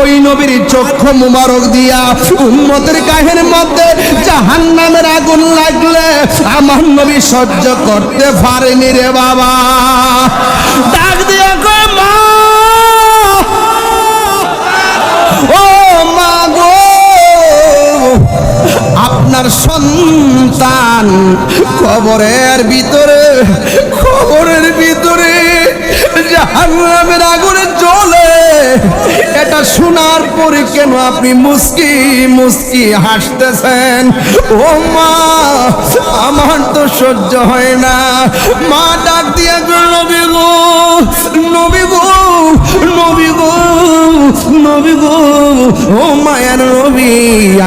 ওই নবীর চক্ষু মুবারক দিয়া উম্মতের গায়ের মধ্যে জাহান্নামের আগুন লাগলে আমার নবী সহ্য করতে পারেনি রে বাবা। ডাক দিয়া কয় মা, ও মা গো, আপনার সন্তান কবরের ভিতরে জাহান্নামের আগুনে জ্বলে। এটা শোনার পরে কেন আপনি মুস্কি মুস্কি হাসতেছেন? ও মা, আমার তো সহ্য হয় না। মা ডাক দিয়া নবী গো, নবী গো, নবী গো, নবী গো, ও মায়ার নবী,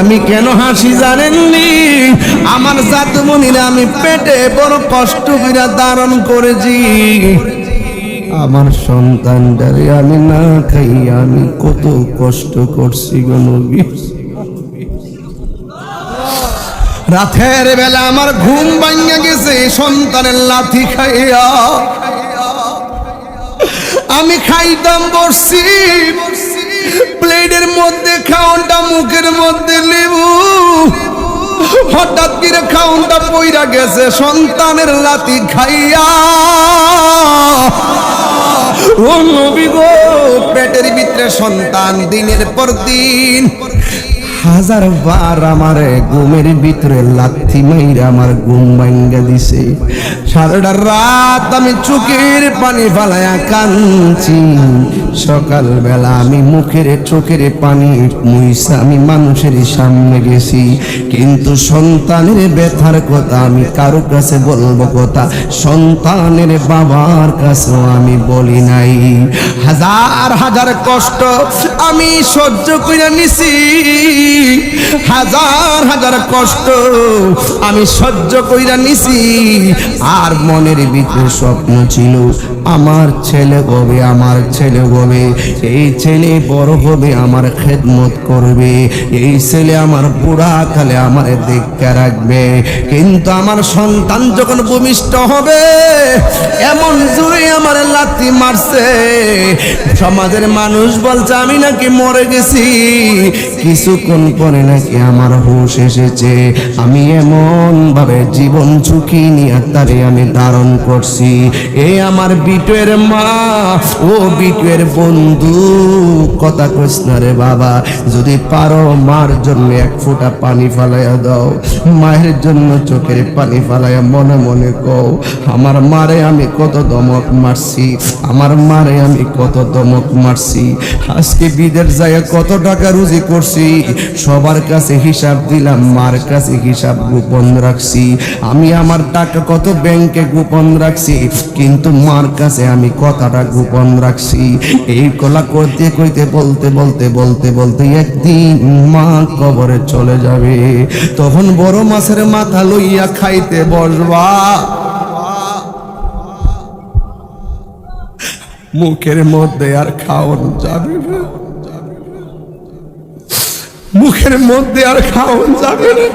আমি কেন হাসি জানেননি? আমার জাতমনিরা আমি পেটে বড় কষ্ট করে ধারণ করেছি। আমার সন্তানটারে আমি না খাই আমি কত কষ্ট করছি গো নবী। রাতের বেলা আমার ঘুম ভাঙা গেছে সন্তানের লাথি খাইয়া। আমি খাইতাম বসছি, প্লেটের মধ্যে খাওয়ানটা মুখের মধ্যে লেবু, হঠাৎ করে খাওয়ানটা পইরা গেছে সন্তানের লাথি খাইয়া। ও নবী গো, পেটের ভিতরে সন্তান দিনের পর দিন হাজার বার আমারে ঘুমের ভিতরে লাথি মাইরা আমার ঘুম ভাঙ্গা দিছে। সারাটা রাত আমি চোখের পানি ফালায়া কাঁদছি। সকালবেলা আমি চোখের পানি মুইসা আমি মানুষের সামনে গেছি, কিন্তু সন্তানের ব্যথার কথা আমি কারো কাছে বলবো কথা, সন্তানের বাবার কাছেও আমি বলি নাই। হাজার হাজার কষ্ট আমি সহ্য করে নিছি, হাজার হাজার কষ্ট আমি সহ্য কইরা নিছি। আর মনের ভিতরে স্বপ্ন ছিল আমার ছেলে হবে, আমার ছেলে হবে, এই ছেলে বড় হবে আমার খেদমত করবে, এই ছেলে আমার বুড়া কালে আমার দেখতে রাখবে। কিন্তু আমার সন্তান যখন ভূমিষ্ঠ হবে এমন জোরে আমার লাথি মারছে, সমাজের মানুষ বলছে আমি নাকি মরে গেছি। কিছুক্ষণ পরে নাকি আমার হুঁশ এসেছে। আমি এমন ভাবে জীবন ঝুঁকি নিয়ে তারে আমি ধারণ করছি। এই আমার বিটুয়ের মা, ও বিটুয়ের বন্ধু, কথা কইস না রে বাবা, যদি পারো মার জন্য এক ফোঁটা পানি ফালাইয়া দাও, মায়ের জন্য চোখের পানি ফালাইয়া মনে মনে কও আমার মারে আমি কত দমক মারছি, আমার মারে আমি কত দমক মারছি। আজকে বিদেশ যায় কত টাকা রুজি করছি, সবার কাছে হিসাব দিলাম, মার কাছে হিসাব গোপন রাখছি। আমি আমার টাকা কত ব্যাংকে গোপন রাখছি, কিন্তু মার কাছে আমি কথাটা গোপন রাখছি। এই কলা করতে কইতে বলতে বলতে বলতে বলতে একদিন মা কবরে চলে যাবে, তখন বড় মাছের মাথা লইয়া খাইতে বসবা। মুখের মধ্যে আর খাওয়ান যাবে না, মুখের মধ্যে আর খাওয়ান যাবে না।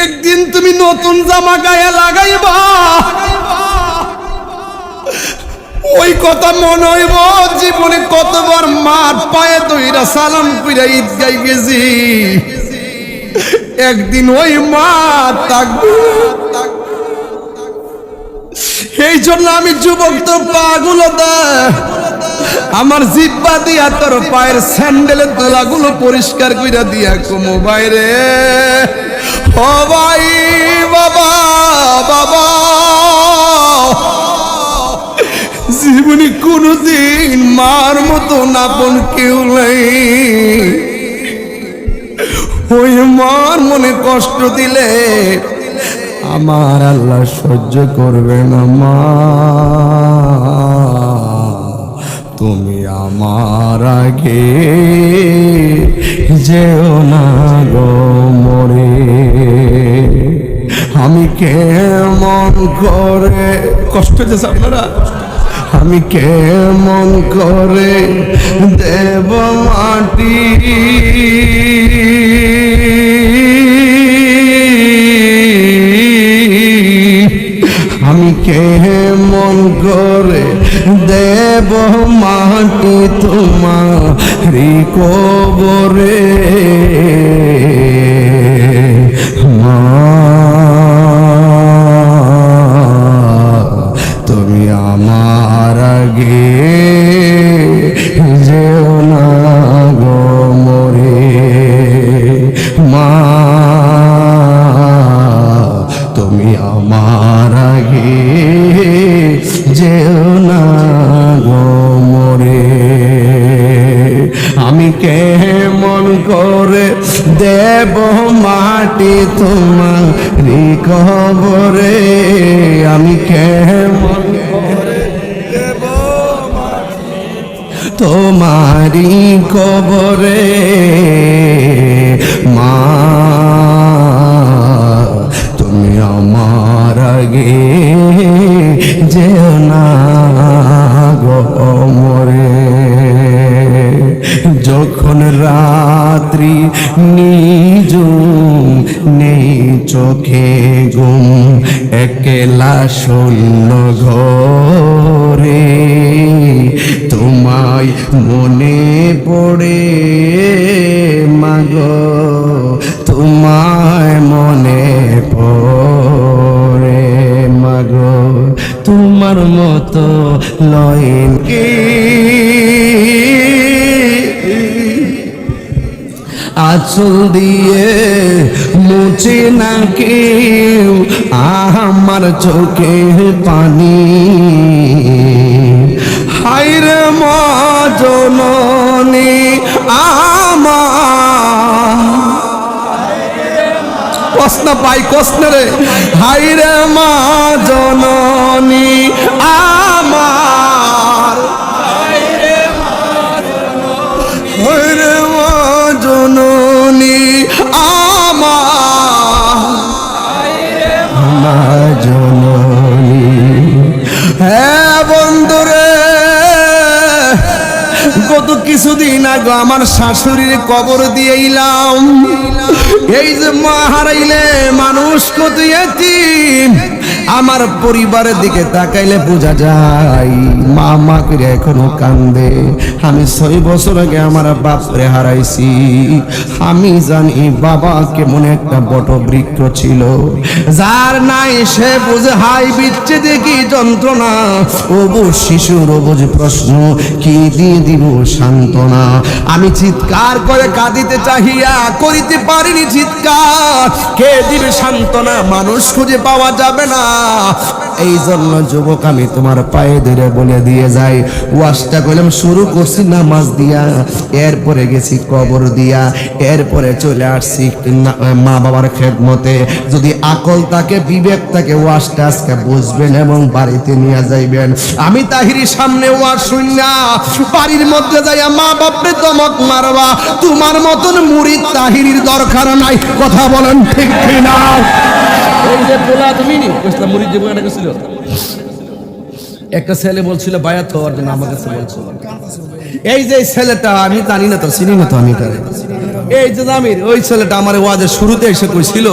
একদিন তুমি নতুন জামা গায়ে লাগাইবা, ওই কথা মনে হইব জীবনে কতবার মার পায়ে দইরা সালাম কইরা ঈদগায় গেছি, একদিন ওই মা থাকবে। এই জন্য আমি যুবক তো পাগুলো দেয় আমার জিব্বা দিয়া তোর পায়ের স্যান্ডেলের দোলাগুলো পরিষ্কার কইরা দিয়া কমো বাইরে। ও ভাই বাবা, বাবা জীবনে কোনদিন মার মতো আপন কেউ নাই। ওই মার মনে কষ্ট দিলে আমার আল্লাহ সহ্য করবে না। মা তুমি আমার আগে যেও না গো মরে, আমি কেমন করে কষ্ট হয়েছে আপনারা, আমি কেমন করে দেব মাটি, আমি কেমন করে দেব মাটি তোমারি কবরে মা, তুমি আমার আগে যেও না গো মরে মা, তুমি আমার আগে যেও না গো মরে। আমি কেমন করে দেব মাটি তোমারি কবরে, আমি কেমন করে দেব তোমারি কবরে মা, তুমি আমার আগে যেও না গো মরে। যখন রাত্রি নিজুম নেই চোখে ঘুম, একলা শূন্য ঘরে তোমায় মনে পড়ে মাগো, তোমায় মনে পড়ে মাগো, তোমার মতো লয়েন কি আঁচল দিয়ে মুছে না কেউ আমার চোখে পানি। হায়রে মা জননী আমার, কষ্ট পাই কষ্ট রে, হায়রে মা জননী আমার, হায়রে মা জননী আমার, মা জননী। হ্যাঁ বন্ধুরে, গত কিছুদিন আগে আমার শাশুড়ির কবর দিয়ে এলাম। এই যে মা হারাইলে মানুষ কত এতিম, আমার পরিবারের দিকে তাকাইলে বোঝা যায় মা মা করে এখনো কান্দে। আমি 6 বছর আগে আমার বাপরে হারাইছি। আমি জানি বাবা কেমন একটা বট বৃক্ষ ছিল, যার নাই সে বুঝে হাই বিচ্ছে দেখি যন্ত্রণা, অবুঝ শিশুর অবুঝ প্রশ্ন কি দিয়ে দিব সান্ত্বনা। আমি চিৎকার করে কাঁদিতে চাহিয়া করিতে পারিনি চিৎকার, কে দিবে সান্ত্বনা, মানুষ খুঁজে পাওয়া যাবে না। এই জন্য যুবক আমি তোমার পায়ে ধরে বলে দিয়ে যাই, ওয়াজটা করলাম শুরু করছি নামাজ দিয়া, এরপরে গেছি কবর দিয়া, এরপরে চলে আসছি মা বাবার খেদমতে। যদি আকল থাকে বিবেক থাকে ওয়াজটা আজকে বুঝবেন এবং বাড়িতে নিয়ে যাইবেন। আমি তাহিরির সামনে ওয়াজ শুননা বাড়ির মধ্যে যাইয়া মা বাপরে দমক মারবা, তোমার মতন মুরিদ তাহিরির দরকার নাই। কথা বলেন ঠিক কিনা? এই যে বলা তুমি নি কইছিলাম মুরিদ যে বয়ানটা কইছিল, একটা ছেলে বলছিল বায়াত হওয়ার জন্য আমার কাছে বলছিল। এই যে ছেলেটা আমি জানি না তো, চিনি না তো আমি তারে, এই যে জামির ওই ছেলেটা আমার ওয়াজের শুরুতে এসে কইছিল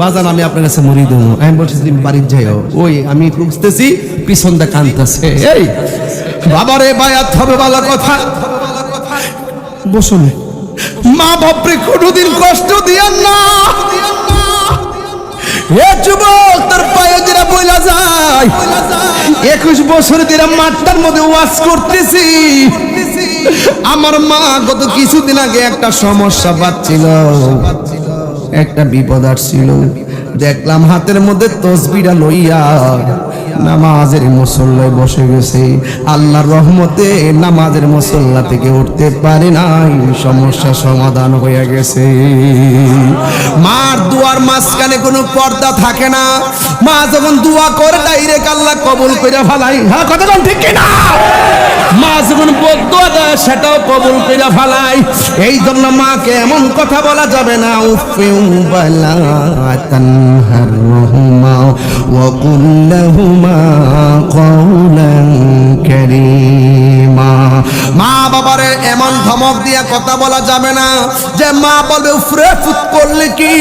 বাজান আমি আপনার কাছে মুরিদ হবো। আমি বলছি তুমি বাড়ির যাইও, ওই আমি খুঁজতেছি পিছনটা কাঁদতেছে। এই বাবারে বায়াত হবে ভালো কথা, বসুন। মা বাপরে কোনোদিন কষ্ট দিয়েন না। এ যুবক তোর পায়ে যেটা বইলা যায়, 21 বছর ধরে মাঠটার মধ্যে ওয়াজ করতেছি। আমার মা গত কিছুদিন আগে একটা সমস্যা পাচ্ছিল, একটা বিপদ আসছিল। দেখলাম হাতের মধ্যে তসবিহটা লইয়া নামাজের মুসল্লায় বসে গেছে। আল্লাহর রহমতে নামাজের মুসল্লা থেকে উঠতে পারে নাই, সমস্যা সমাধান হয়ে গেছে। মার দুয়ার মাঝখানে কোনো পর্দা থাকে না, মা যখন দোয়া করে ডাইরেক্ট আল্লাহ কবুল করে ফেলাই। হ্যাঁ কথা বল ঠিক কিনা? মা যখন বদদোয়া দেয় সেটাও কবুল করে ফেলাই। এই জন্য মাকে এমন কথা বলা যাবে না, উফিউ বালা তানহারহুমা ওয়া কুল লাহুম লাহুমা কওলান কারীমা। মা বাবারে এমন ধমক দিয়া কথা বলা যাবে না যে মা বলবে উফরে ফুত করলে কি,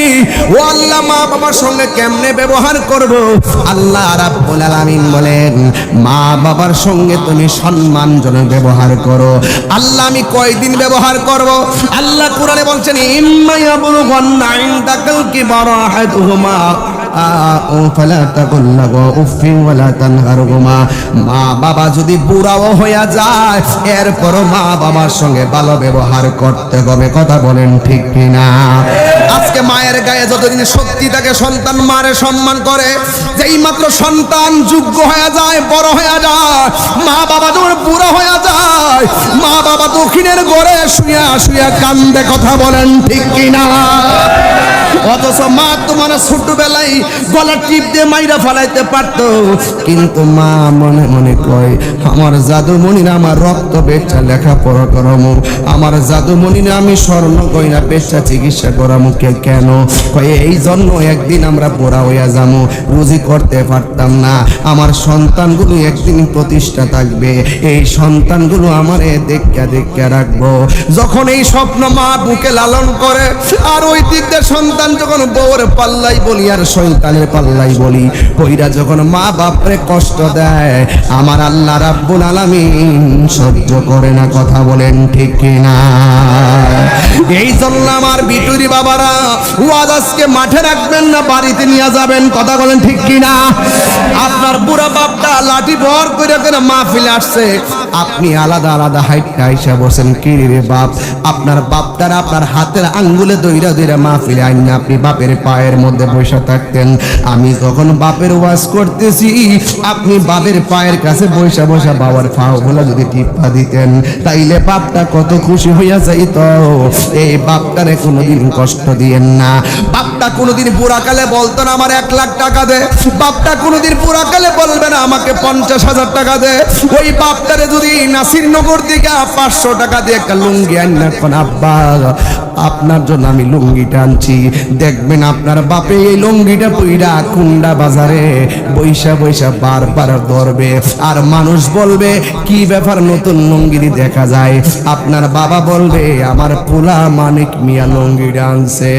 ও আল্লাহ মা বাবার সঙ্গে কেমনে ব্যবহার করব। আল্লাহ রাব্বুল আলামিন বলেন মা বাবার সঙ্গে তুমি সম্মানজনক ব্যবহার করো। আল্লাহ আমি কয়দিন ব্যবহার করব? আল্লাহ কোরআনে বলছেন ইম্মা ইয়াবলুগান্না ইনদাকাল কিবারা আহাদুহুমা ফালা তাকুল লাহু উফিন ওয়ালা তানহারহুমা। মা বাবা যদি বুড়াও হয়ে যায় এরপরও মা বাবার সঙ্গে ভালো ব্যবহার করতে হবে। কথা বলেন ঠিক কিনা? আজকে মায়ের গায়ে যতদিন শক্তি থাকে সন্তান মারে সম্মান করে। যেই মাত্র সন্তান যোগ্য হয়ে যায়, বড় হয়ে যায়, মা বাবা যখন বুড়া হয়ে যায় মা বাবা দক্ষিণের ঘরে শুয়া শুয়া কান্দে। কথা বলেন ঠিক কিনা? অথচ মা তোমার ছোটবেলায় গলা টিপ দিয়ে মাইরা ফেলাইতে পারতো, কিন্তু মা মনে মনে কয় আমার জাদুমণিরা আমার রক্ত বেচা লেখাপড়া করামু, আমার জাদুমণিরা আমি স্বর্ণ গয়না বেচা চিকিৎসা করামু। কেন কয় এই জন্য একদিন আমরা পোড়া হইয়া যাবো, রুজি করতে পারতাম না, আমার সন্তানগুলো একদিন প্রতিষ্ঠা থাকবে, এই সন্তানগুলো আমারে দেখা দেখা রাখবো। যখন এই স্বপ্ন মা বুকে লালন করে আর ওই দিক দিয়ে সন্তান যখন বউর পাল্লাই বলি আর শয়তানের পাল্লাই বলি কইরা যখন মা বাপরে কষ্ট দেয় আমার আল্লাহ রাব্বুল আলামিন সহ্য করে না। কথা বলেন ঠিক কিনা? এই জন্য আমার বিটুরি বাবারা ওয়াজ আজকে মাঠে রাখবেন না, বাড়িতে নিয়ে যাবেন। কথা বলেন ঠিক কিনা? আপনার বুড়া বাপটা লাঠি ভর করে করে মাহফিলে আসছে, আপনি আলাদা আলাদা হাইটটা আইসা বসেন। কি রে বাপ, আপনার বাপটার আপনার হাতের আঙ্গুলে দইরা দইরা মাহফিলে আইন আপনি বাপের পায়ের মধ্যে বসে থাকতেন। আমি যখন বাপের ওয়াজ করতেছি আপনি বাপের পায়ের কাছে বসে বসে বাবার পাও গুলো যদি টিপা দিতেন তাইলে বাপটা কত খুশি হইয়া যাইত। এই বাপটারে কোনোদিন কষ্ট দিয়েন না। বাপটা কোনোদিন বুড়াকালে বলতো না আমার 1 লাখ টাকা দে, বাপটা কোনোদিন বুড়াকালে বলবে না আমাকে 50,000 টাকা দে। ওই বাপটারে যদি নাসিরনগর থেকে 500 টাকা দিয়ে একটা লুঙ্গি আন না, কোন আব্বা আপনার জন্য আমি লুঙ্গিটা আনছি, দেখবেন আপনার বাপে এই লুঙ্গিটা পইরা কুন্ডা বাজারে বৈশা বৈশা বারবার ধরবে আর মানুষ বলবে কি ব্যাপার নতুন লুঙ্গিরি দেখা যায়। আপনার বাবা বলবে আমার পোলা মানিক মিয়া লুঙ্গিটা আনছে।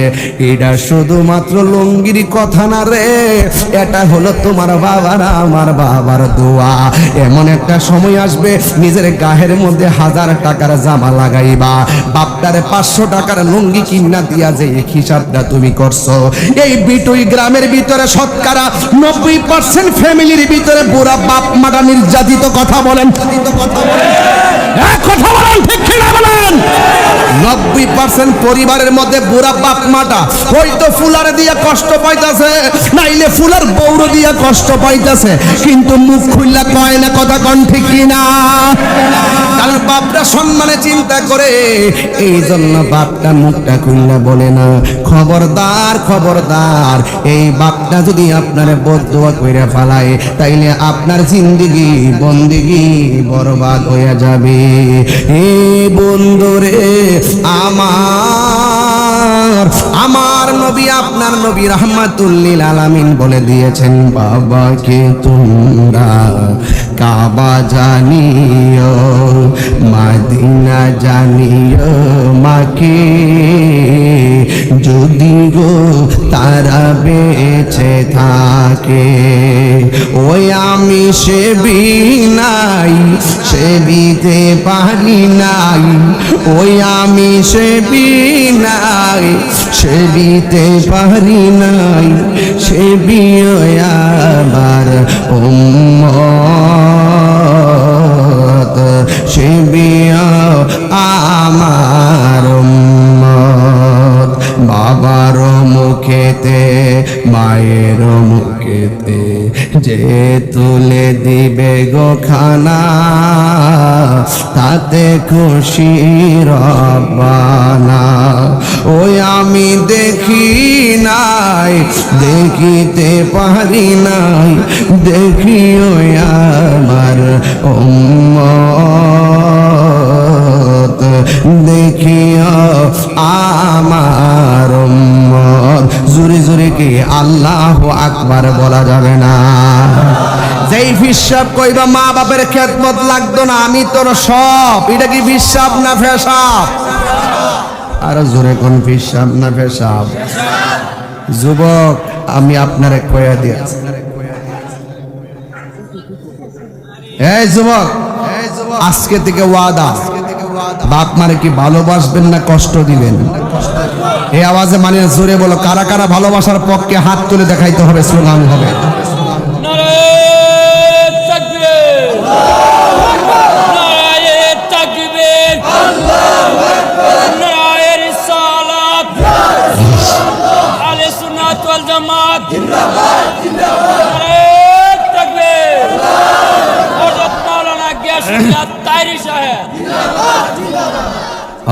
এটা শুধুমাত্র লুঙ্গিরি কথা না রে, এটা হলো তোমার বাবার আমার বাবার দোয়া। এমন একটা সময় আসবে নিজের গায়ের মধ্যে 1000 টাকার জামা লাগাইবা, বাপটারে 500 টাকার লুঙ্গি কিনা দিয়া যে হিসাবটা তুমি করছো। এই বিটুই গ্রামের ভিতরে শতকরা 90% ফ্যামিলির ভিতরে বুড়া বাপ মাটা নির্যাতিত। কথা বলেন, কথা বলেন ঠিক কিনা বলেন? 90% পরিবারের মধ্যে বুড়া বাপ মাটা হয়তো ফুলারে দিয়া কষ্ট পাইতাছে, নাইলে ফুলার বউর দিয়া কষ্ট পাইতাছে, কিন্তু মুখ খুললা কয় না। কথা কোন ঠিক কিনা? কারণ বাপটা সম্মানে চিন্তা করে, এই জন্য বাপটা মুখটা খুললা বলে না। খবরদার খবরদার, এই বাপটা যদি আপনার বদদোয়া কইরা ফেলায় তাইলে আপনার জিন্দেগি বন্দেগি বরবাদ হয়ে যাবে। হে বন্ধুরে আমার নবী আপনার নবী রাহমাতুল লিল আলামিন বলে দিয়েছেন বাবাকে তোমরা কাবা জানিও মদিনা জানিও মাকে যদি গো তারা বেঁচে থাকে। ওই আমি সেবি নাই সেবিতে পারি নাই, ওই আমি সেবি নাই সেবিতে পারি নাই, সেবি আমার উম্মত সেবি আমার উম্মত। বাবার মুখেতে মায়ের মুখেতে যে তুলে দিবে গো খানা তাতে খুশি রব্বানা। ওই আমি দেখি নাই দেখিতে পারি নাই, দেখি ওই আমার উম্মত দেখিও আমার উম্মত। জোরে জোরে কি আল্লাহু আকবার বলা যাবে না? যেই ফিসাব কইবা মা বাপের খেদমত লাগতো না, আমি তোর সব। এটা কি ফিসাব না ফেসাব? আর জোরে কোন ফিসাব না ফেসাব? যুবক আমি আপনারে কয়া দিয়েছি, এই যুবক আজকে থেকে ওয়াদা, বাপ মারে কি ভালোবাসবেন না কষ্ট দিবেন? এই আওয়াজে মানে জোরে বলো, কারা কারা ভালোবাসার পক্ষে হাত তুলে দেখাইতে হবে, স্লোগান হবে।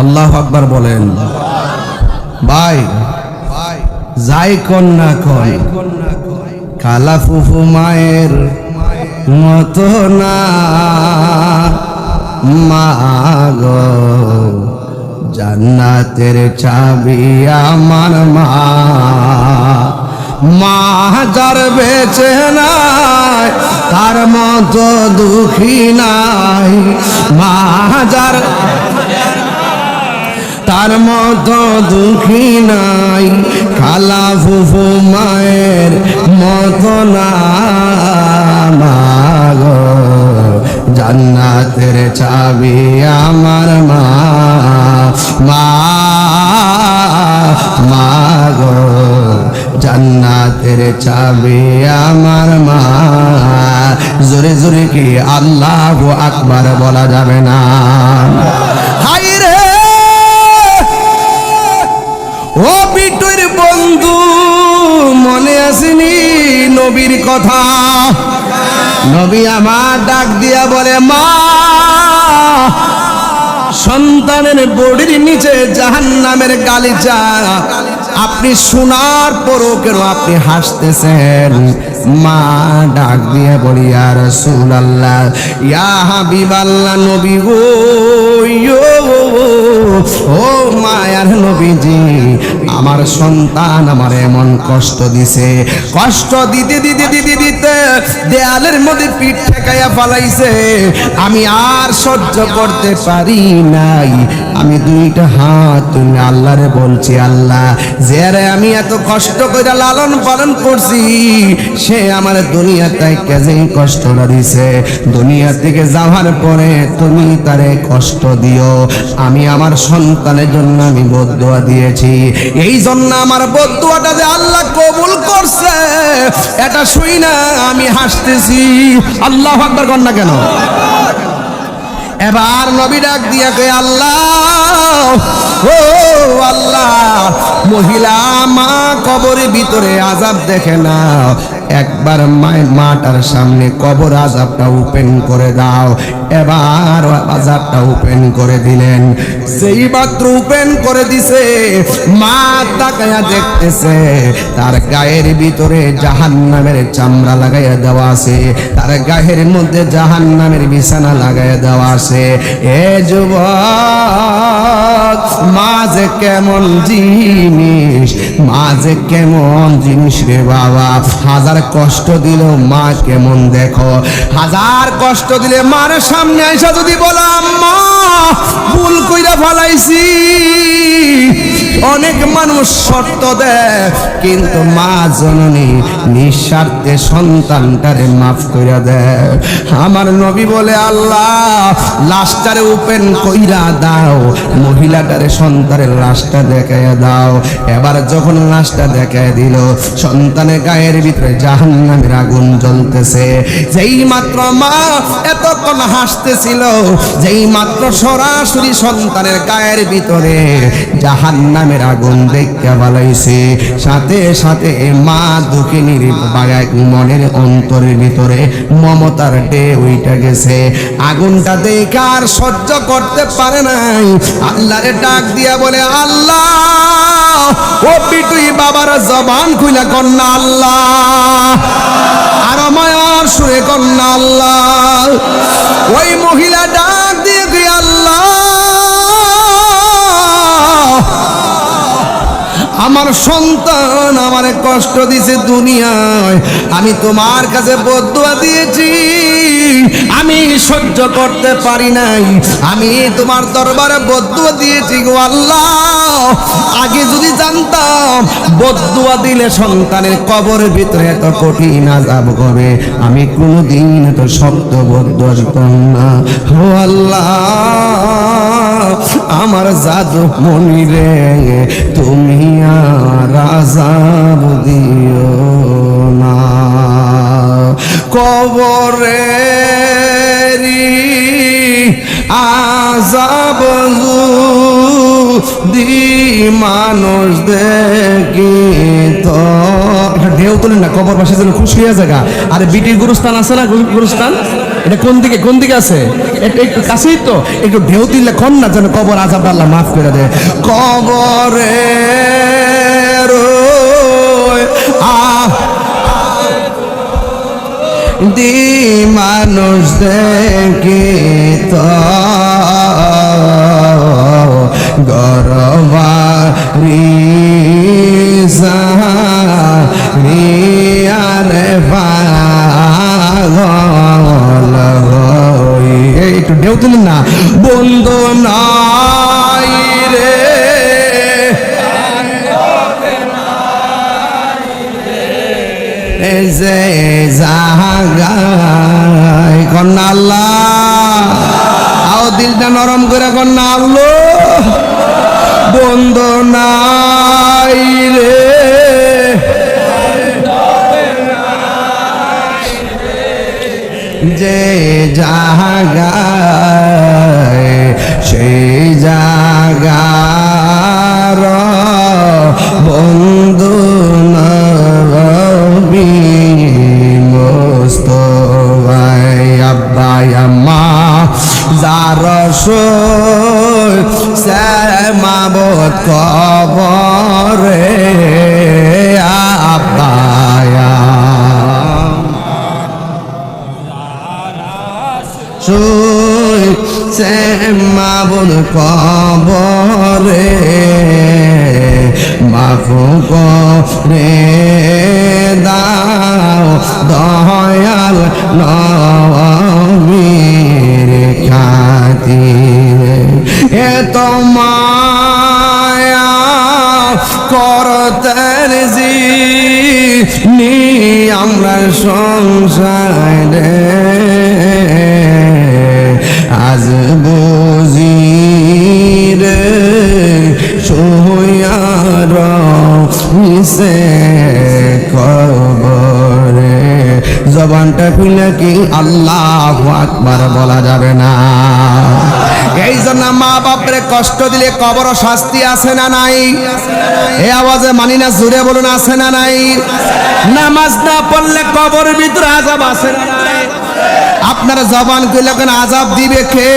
আল্লাহু আকবার বলেন। ভাই যাই কোন না কই, খালা ফুফু মায়ের মতো না, মা গো জান্নাতের চাবি আমার মা। মা যার বেঁচে নাই তার মতো দুঃখী নাই, মা যার তার মতো দুঃখী নাই, খালা ফুফু মায়ের মতো না, মা গো জান্নাতের চাবি আমার মা। মা মা গো জান্নাতের চাবি আমার মা। জোরে জোরে কি আল্লাহু আকবার বলা যাবে না? হাই রে ও বিটুর বন্ধু, মনে আসেনি নবীর কথা? নবী আমার ডাক দিয়া বলে, মা সন্তানের বডির নিচে জাহান্নামের গালিচা আপনি শোনার পরও কেন আপনি হাসতেছেন? মা ডাক দিয়ে বলি, ইয়া রাসূলুল্লাহ, ইয়া হাবিবাল্লাহ, নবী গো, ও মায়ার নবীজি, আমার সন্তান আমার এমন কষ্ট দিছে, কষ্ট দিতে দিতে দিতে দিতে দেয়ালের মধ্যে পিঠ ঠেকাইয়া ফালাইছে, আমি আর সহ্য করতে পারি নাই। আমি দুইটা হাত তুলে আল্লাহরে বলছি, আল্লাহ যারে আমি এত কষ্ট করে লালন পালন করছি, সে আমার দুনিয়াতে কেজে কষ্টটা দিছে, দুনিয়া থেকে যাওয়ার পরে তুমি তারে কষ্ট দিও। আমি আমার সন্তানের জন্য আমি বদদুয়া দিয়েছি, এই জন্য আমার বদদুয়াটা যে আল্লাহ কবুল করছে এটা শুই না আমি হাসতেছি। আল্লাহু আকবার কর না কেন? এবার নবী ডাক দিয়া কয়, আল্লাহ ও আল্লাহ, মহিলা মা কবরের ভিতরে আযাব দেখে না, একবার মাটার সামনে কবর আযাবটা ওপেন করে দাও। এবার আযাবটা ওপেন করে দিলেন, সেই মাত্র ওপেন করে দিছে, মা তাকায়া দেখতেছে তার গায়ের ভিতরে জাহান্নামের চামড়া লাগাইয়া দেওয়া আছে, তার গায়ের মধ্যে জাহান্নামের বিছানা লাগাইয়া দেওয়া আছে। এ যুবক, মা যে কেমন জিনিস, মা যে কেমন জিনিস রে বাবা। হাজার কষ্ট দিল মা কেমন দেখো, হাজার কষ্ট দিলে মার সামনে আইসা যদি বললাম মা ভুল কইরা ফলাইছি, অনেক মানুষ শর্ত দেয়, কিন্তু মা জননী নিঃস্বার্থে সন্তানটারে মাফ কইরা দেয়। আমার নবী বলে, আল্লাহ লাশটারে ওপেন কইরা দাও, মহিলাটারে সন্তানের লাশটা দেখাইয়া দাও। এবার যখন লাশটা দেখায় দিল, সন্তানের গায়ের ভিতরে জাহান্নামের আগুন জ্বলতেছে। যেই মাত্র মা এতক্ষণ হাসতেছিল, যেই মাত্র সরাসরি সন্তানের গায়ের ভিতরে জাহান্নামের আগুন দেখা বালাইছে, সাথে সাথে মা দুঃখিনীর বাগায় মনের অন্তরের ভিতরে মমতার ঢেউ উঠে গেছে। আগুনটা দেখে আর সহ্য করতে পারে নাই, আল্লাহরে ডাক দিয়া বলে, আল্লাহ ও বিটুই বাবার জবান খুলে কন্যা আল্লাহ, আর মায়ার সুরে কন্যা আল্লাহ। ওই মহিলা ডাক দিয়ে কি আল্লাহ আমার সন্তান আমারে কষ্ট দিছে দুনিয়ায়, আমি তোমার কাছে বদদুয়া দিয়েছি, আমি সহ্য করতে পারি নাই, আমি তোমার দরবারে বদদুয়া দিয়েছি গো আল্লাহ। আগে যদি জানতাম বদদুয়া দিলে সন্তানের কবরের ভিতরে এত কঠিন আযাব হবে, আমি কোনোদিন এত শব্দ বদদুয়া দিতাম না। ও আল্লাহ, আমার জাদু মনি রে, তুমি আর আযাব দিও না। কবরেরি আযাব দি মানুষ দেখি তো ঢেউ তোলেন না, কবর পাশে যেন খুশি হয়ে জায়গা। আরে বিটির গুরুস্থান আছে না, গুরুস্থান এটা কোন দিকে, কোন দিকে আছে? একটু কাছেই তো, একটু ঢেউ দিলে কন না যেন কবর আযাব আল্লাহ মাফ করে দেয়। কবরে দি মানুষ দেখি তো গরবারি রিয়ারে পাগল হই। একটু ঢেউ তুলেন না। বন্ধু নাই রে যে জাগায় কন্যা আল্লাহ, আও দিলটা নরম করে কন্যা আল্লাহ। বন্ধু নাই রে যে জাগায়, সেই জাগার বন্ধু নবী মুস্তাফা। আব্বা আম্মা যার মাবত কবরে, আব্বা সে মাবত কবরে, মাফ করে দাও দয়াল নবীর খাতিরে। এত মায়া করতেন যিনি আমরা সংসারে, আজ বুঝি রে সোয়ার মিশে কবরে। জবানটা খুলে কি আল্লাহু আকবার বলা যাবে না? এই জন্য মা বাপরে কষ্ট দিলে কবর শাস্তি আছে না নাই? এই আওয়াজে মানি না, জোরে বলুন আছে না নাই? নামাজ না পড়লে কবরের ভিতরে আযাব আছে না নাই? আপনারা জবান কইলে কেন আযাব দিবে কে?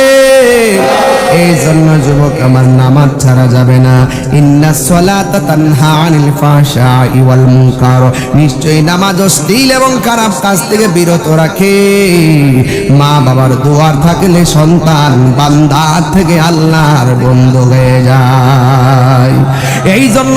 এই জন্য যুবক আমার, নামাজ ছাড়া যাবে না। ইন্নাস সালাতা তানহা আনিল ফাহশাই ওয়াল মুনকার, নিশ্চয়ই নামাজ অশ্লীল এবং খারাপ কাজ থেকে বিরত রাখে। মা বাবার দোয়ার থাকলে সন্তান বান্দা থেকে আল্লাহর বন্ধু হয়ে যায়। এই জন্য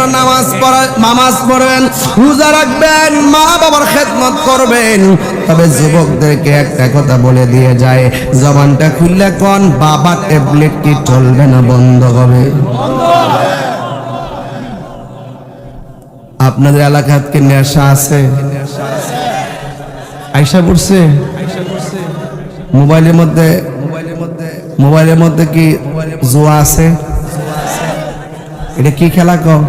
নামাজ পড়বেন, রোজা রাখবেন, মা বাবার খেদমত করবেন। তবে যুবকদেরকে একটা কথা বলে দিয়ে যায়, জবানটা খুললে কোন বাবা ট্যাবলেট কি চলবে না, বন্ধ হবে। আপনাদের এলাকায় কি নেশা আছে? আয়সা পড়ছে মোবাইলের মধ্যে কি জুয়া আছে? এটা কি খেলা কও?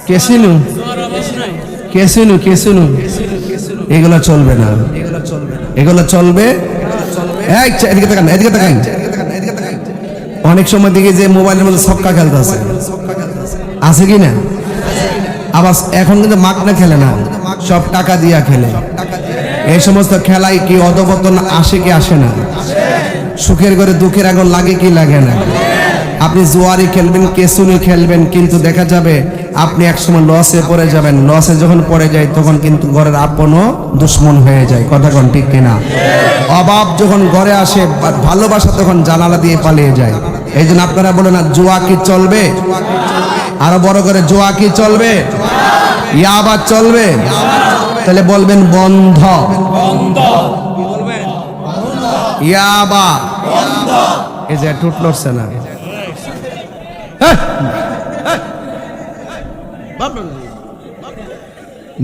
কেসিনো, কেসিনো, কেসিনো এগুলো চলবে না, এগুলো চলবে। এদিকে তাকান, এদিকে তাকান। অনেক সময় দেখি যে মোবাইলের মধ্যে ছক্কা খেলতে আছে কি না? আবার এখন কিন্তু মাগনা খেলে না, সব টাকা দিয়া খেলে। এই সমস্ত খেলায় কি অধপতন আসে কি আসে না? সুখের ঘরে দুঃখের আগুন লাগে কি লাগে না? আপনি জুয়ারি খেলবেন, কেসুনি খেলবেন, কিন্তু দেখা যাবে আপনি একসময় লসে পড়ে যাবেন। লসে যখন পড়ে যায় তখন কিন্তু ঘরের আপনও দুশ্মন হয়ে যায়। কথা কোন ঠিক কিনা? অভাব যখন ঘরে আসে, ভালোবাসা তখন জানালা দিয়ে পালিয়ে যায়। এই জন্য আপনারা বলেন না, জুয়া কি চলবে? আরো বড় করে, জুয়া কি চলবে? ইয়াবা চলবে? তাহলে বলবেন বন্ধ। ইয়াবা এই যে টুট লড়ছে না।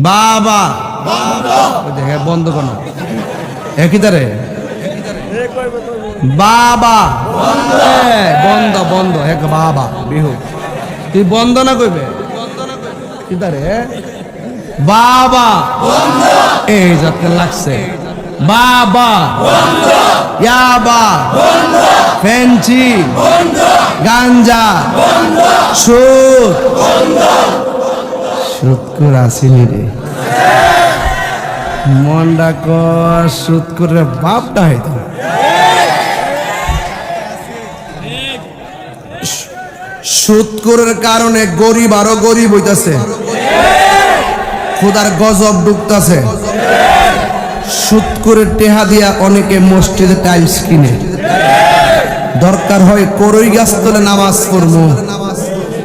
বাবা হ্যাঁ বন্ধ করো একই তারে বাবা বন্ধ বন্ধ এক বাবা বিহু তুই বন্ধ না কইবে কি তারে বাবা এই যাতে লাগছে বাবা ইয়াবা ফেন্সি গাঞ্জা সুদ সুদ করে আসিনি রে মনটা কর সুদ করে বাপটা হইতো সুদ করার কারণে গরিব আরো গরিব হইতাছে খোদার গজব ঢুকতাছে সুদ করে টেহা দিয়া অনেকে মসজিদে টাইলস কিনে দরকার হয় করই গাছ তলে নামাজ পড়বো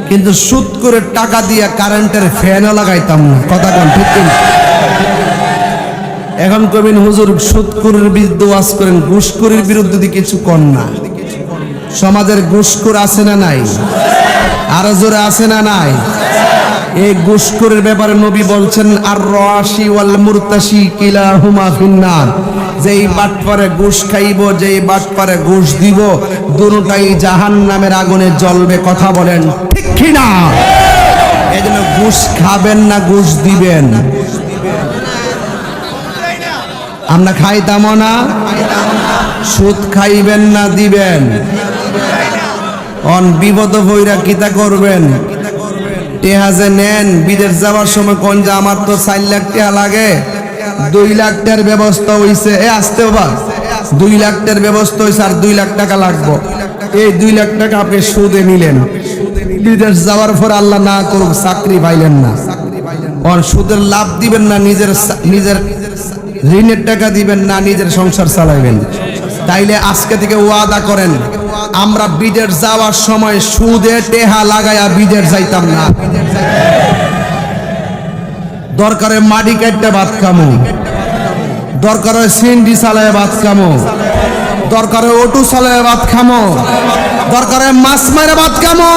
কিন্তু সুদ করে টাকা দিয়া কারেন্টের ফ্যানও লাগাইতাম না কথা কোন ঠিক কিনা এখন কবিন হুজুর সুদখোরের বিরুদ্ধে ওয়াজ করেন ঘুষখোরের বিরুদ্ধে কিছু কর না সমাজের ঘুষখোর আছে না নাই আরো জোরে আছে না নাই এই ঘুষখোরের ব্যাপারে নবী বলছেন আর রাশি ওয়াল মুরতাশি কিলাহুমা ফিন্নার যেই বাটপারে ঘুষ খাইব যেই বাটপারে ঘুষ দিব দুটোটাই জাহান্নামের আগুনে জ্বলবে কথা বলেন ঠিক কি না এজন্য ঘুষ খাবেন না ঘুষ দিবেন আমরা খাইতাম না সুদ খাইবেন না দিবেন অন বিপদ হইরা কিতা করবেন টেহাজে নেন বিদেশ যাওয়ার সময় কোন যে আমার তো 4 লাখ টাকা লাগে 2 লাখ টাকার ব্যবস্থা হইছে এ আসতে বাবা 2 লাখ টাকার ব্যবস্থা হইছে আর 2 লাখ টাকা লাগবে এই 2 লাখ টাকা আপনি সুদে নিলেন বিদেশ যাওয়ার পর আল্লাহ না করুক চাকরি পাইলেন না আর সুদের লাভ দিবেন না নিজের ঋণের টাকা দিবেন না নিজের সংসার চালাবেন তাইলে আজকে থেকে ওয়াদা করেন আমরা বিদেশ যাওয়ার সময় সুদে টেহা লাগায়া বিদেশ যাইতাম না দরকারে মাটি কাটতে ভাত খামো দরকারে সিন্ডি চালায় ভাত খামো দরকারে অটো চালায় ভাত খামো দরকারে মাছ মারে ভাত খামো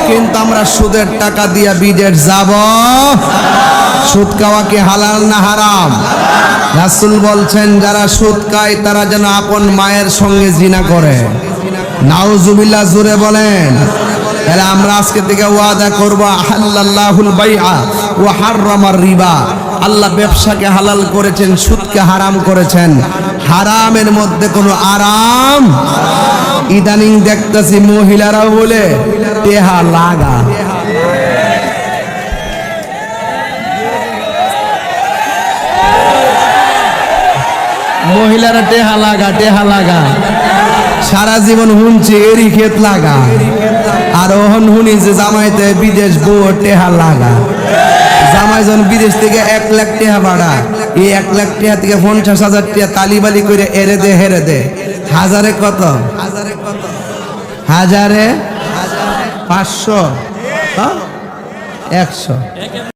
কিন্তু আমরা সুদের টাকা দিয়া বিদেশ যাব সুদ খাওয়া কি হালাল না হারাম রাসূল বলছেন যারা সুদ খায় তারা যেন আপন মায়ের সঙ্গে জিনা করে নাউজুবিল্লাহ জোরে বলেন তাহলে আমরা আজকে থেকে ওয়াদা করব আহাল্লাল্লাহুল বাইআ ওয়া হাররামার রিবা আল্লাহ ব্যবসাকে হালাল করেছেন সুদকে হারাম করেছেন হারামের মধ্যে কোনো আরাম ইদানিং দেখতেছি মহিলারা বলে টেহা লাগা মহিলারা টেহা লাগা সারা জীবন শুনছি এরি ক্ষেত লাগা আর ওহন শুনি যে জামাইতে বিদেশ বউ টেহা লাগা জামাই যখন বিদেশ থেকে 1 লাখ টাকা ভাড়া এই 1 লাখ টাকা থেকে 50,000 টাকা তালিবালি করে এরে দে হেরে দে হাজারে কত হাজারে 500 100